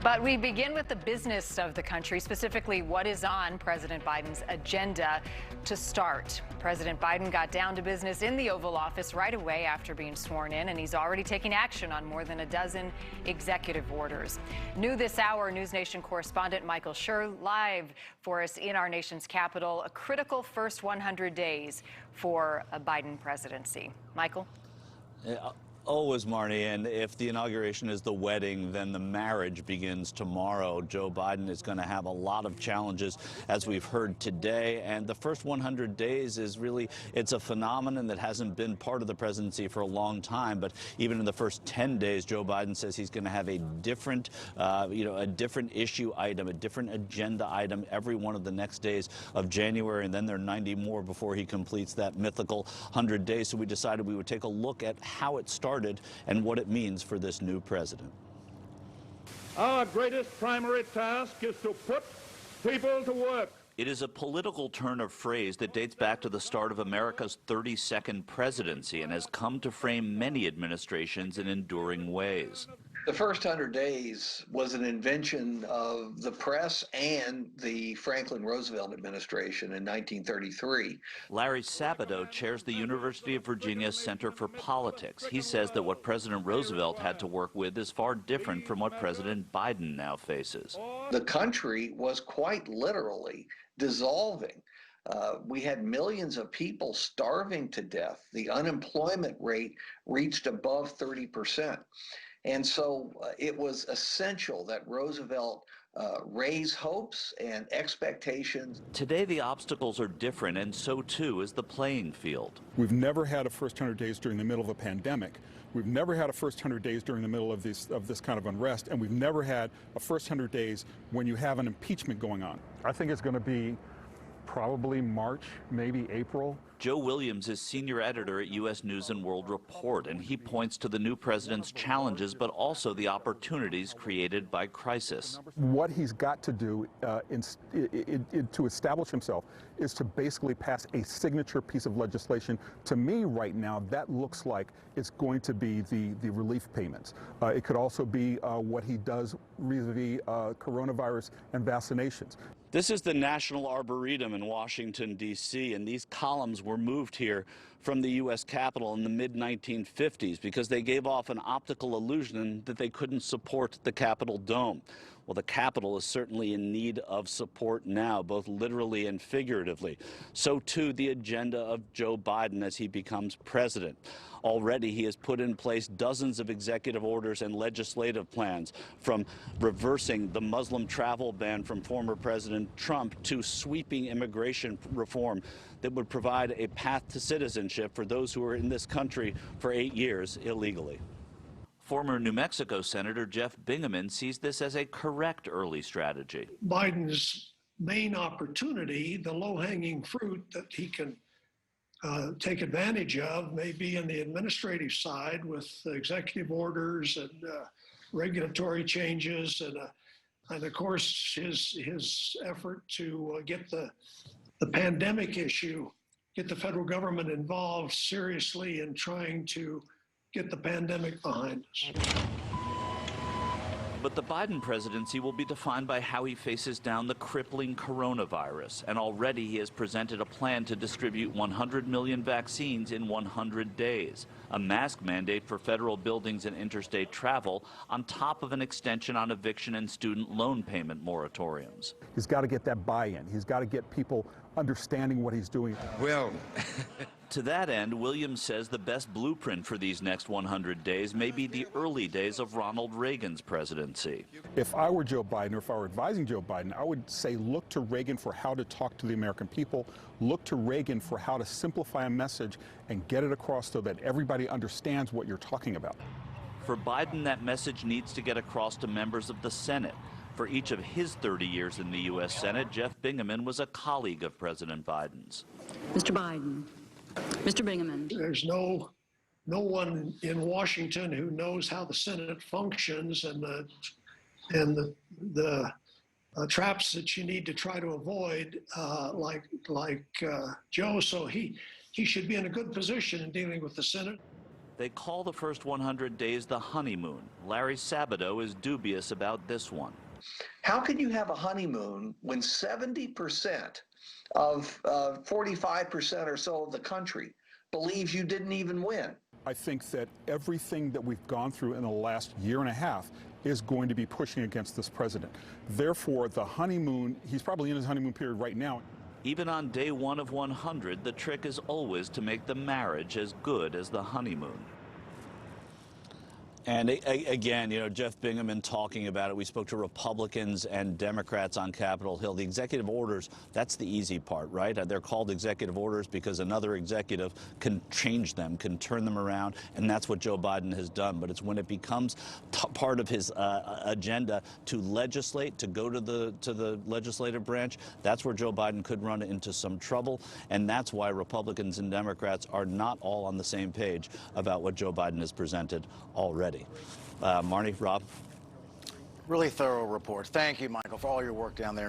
But we begin with the business of the country, specifically what is on President Biden's agenda to start. President Biden got down to business in the Oval Office right away after being sworn in, and he's already taking action on more than a dozen executive orders. New this hour, NewsNation correspondent Michael Schur live for us in our nation's capital, a critical first 100 days for a Biden presidency. Michael? Always, Marnie, and if the inauguration is the wedding, then the marriage begins tomorrow. Joe Biden is going to have a lot of challenges, as we've heard today, and the first 100 days is really, it's a phenomenon that hasn't been part of the presidency for a long time, but even in the first 10 days, Joe Biden says he's going to have a different, a different issue item, a different agenda item every one of the next days of January, and then there are 90 more before he completes that mythical 100 days. So we decided we would take a look at how it started and what it means for this new president. Our greatest primary task is to put people to work. It is a political turn of phrase that dates back to the start of America's 32nd presidency and has come to frame many administrations in enduring ways. The first 100 days was an invention of the press and the Franklin Roosevelt administration in 1933. Larry Sabato chairs the University of Virginia Center for Politics. He says that what President Roosevelt had to work with is far different from what President Biden now faces. The country was quite literally dissolving. We had millions of people starving to death. The unemployment rate reached above 30%. And so it was essential that Roosevelt raise hopes and expectations. Today, the obstacles are different, and so too is the playing field. We've never had a first 100 days during the middle of a pandemic. We've never had a first 100 days during the middle of this kind of unrest, and we've never had a first 100 days when you have an impeachment going on. I think it's going to be probably March, maybe April. Joe Williams is senior editor at U.S. News and World Report, and he points to the new president's challenges, but also the opportunities created by crisis. What he's got to do to establish himself is to basically pass a signature piece of legislation. To me right now, that looks like it's going to be the relief payments. It could also be what he does vis-a-vis coronavirus and vaccinations. This is the National Arboretum in Washington, D.C., and these columns were moved here from the U.S. Capitol in the mid-1950s because they gave off an optical illusion that they couldn't support the Capitol dome. Well, the Capitol is certainly in need of support now, both literally and figuratively. So, too, the agenda of Joe Biden as he becomes president. Already, he has put in place dozens of executive orders and legislative plans, from reversing the Muslim travel ban from former President Trump to sweeping immigration reform that would provide a path to citizenship for those who are in this country for 8 years illegally. Former New Mexico Senator Jeff Bingaman sees this as a correct early strategy. Biden's main opportunity, the low-hanging fruit that he can take advantage of, may be in the administrative side with executive orders and regulatory changes, and of course his effort to get the pandemic issue, get the federal government involved seriously in trying to get the pandemic behind us. But the Biden presidency will be defined by how he faces down the crippling coronavirus. And already he has presented a plan to distribute 100 million vaccines in 100 days, a mask mandate for federal buildings and interstate travel, on top of an extension on eviction and student loan payment moratoriums. He's got to get that buy-in. He's got to get people understanding what he's doing. Well, to that end, Williams says the best blueprint for these next 100 days may be the early days of Ronald Reagan's presidency. If I were Joe Biden, or if I were advising Joe Biden, I would say look to Reagan for how to talk to the American people, look to Reagan for how to simplify a message and get it across so that everybody understands what you're talking about. For Biden, that message needs to get across to members of the Senate. For each of his 30 years in the U.S. Senate, Jeff Bingaman was a colleague of President Biden's. Mr. Biden. Mr. Bingaman. There's no one in Washington who knows how the Senate functions and the traps that you need to try to avoid, like Joe. So he should be in a good position in dealing with the Senate. They call the first 100 days the honeymoon. Larry Sabato is dubious about this one. How can you have a honeymoon when 70% of 45% or so of the country believes you didn't even win? I think that everything that we've gone through in the last year and a half is going to be pushing against this president. Therefore, the honeymoon, he's probably in his honeymoon period right now. Even on day 1 of 100, the trick is always to make the marriage as good as the honeymoon. And again, you know, Jeff Bingaman talking about it. We spoke to Republicans and Democrats on Capitol Hill. The executive orders, that's the easy part, right? They're called executive orders because another executive can change them, can turn them around, and that's what Joe Biden has done. But it's when it becomes part of his agenda to legislate, to go to the legislative branch, that's where Joe Biden could run into some trouble. And that's why Republicans and Democrats are not all on the same page about what Joe Biden has presented already. Marnie, Rob? Really thorough report. Thank you, Michael, for all your work down there.